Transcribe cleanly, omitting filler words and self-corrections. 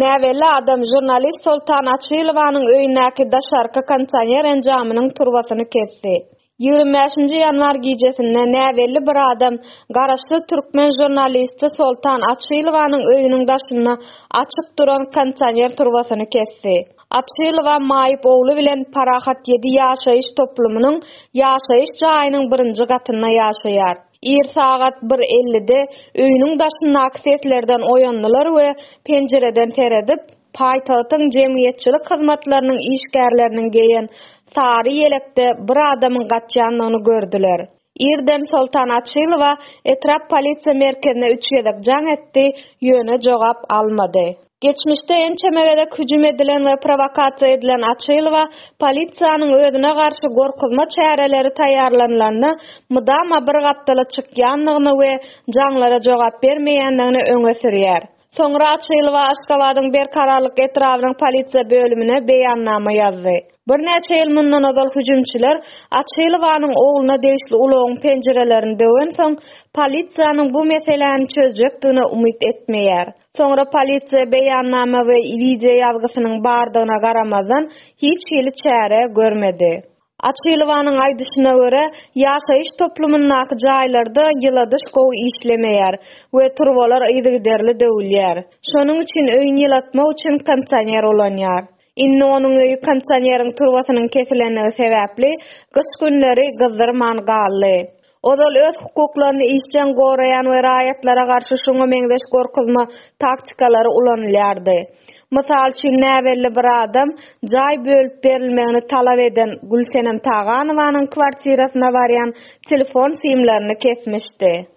Näweli adam jurnalist Soltan Açylowanyň öýündäki daşarka kondisioner enjamynyň turbasyny kesdi. 25 ýanwar gecesinde näweli bir adam garaşly türkmen jurnalisti Soltan Açylowanyň öýüniň daşyny açyk duran kondisioner turbasyny kesdi. Açylowa maýyp ogly bilen Parahat 7 ýaşaýyş toplumynyň ýaşaýyş jaýynyň birinji gatynda ýaşaýar. Ir sagat 1:50-de öýüniň daşyndaky seslerden oýandylar we penjereden seredip paýtagtyň jemgyýetçilik hyzmatlarynyň işgärleriniň geýen sary ýelekde bir adamyň gatýanyny gördüler. Irden Soltan Açylowa etrap polisiýa merkezine 3 ýedek jaň etdi, ýöne jogap almady. Geçmişde ençemegede hüjüm edilen ve provokasiýa edilen Açylowa polisiýanyň özüne garşy gorkuzma çäreleri taýýarlanlaryny mydama bir gapdaly çykýanlygyny we jaňlara jogap bermeýändigini öňe sürýär. Soňra Açylowa Aşgabatyň berkararlyk etrawynyň polisiýa bölümine beýannama ýazdy. Bir näçe ýyl mundan ozal hüjümçiler Açylowanyň ogluna degişli ulagyň penjerelerini döwen soň polisiýanyň bu meseleni çözjekdigine umyt etmeýär. Soňra polisiýa beýannama we video ýazgysynyň bardygyna garamazdan hiç hili çäre görmedi. Açylowanyň aýdyşyna görä, ýaşaýyş toplumyndaky jaýlarda ýyladyş gowy işlemeýär we turbalar ýygyderli döwülýär. Şonuň üçin öýün ýylatmak üçin kondisioner ulanýar. Inni onuň öýü kondisioneriň turbasynyň kesilenligi sebäpli gyş günleri gyzdyrman galdy. Odal öz hukuklaryny işçen gorayan we raýatlara garşy şoňa meňdeş gorkuzma taktikalary ulanylýardy. Mysal üçin näwelli bir adam jaý bölüp berilmegini talap eden Gülsenem Taganowanyň kwartirasyna barýan telefon simlerini kesmişdi.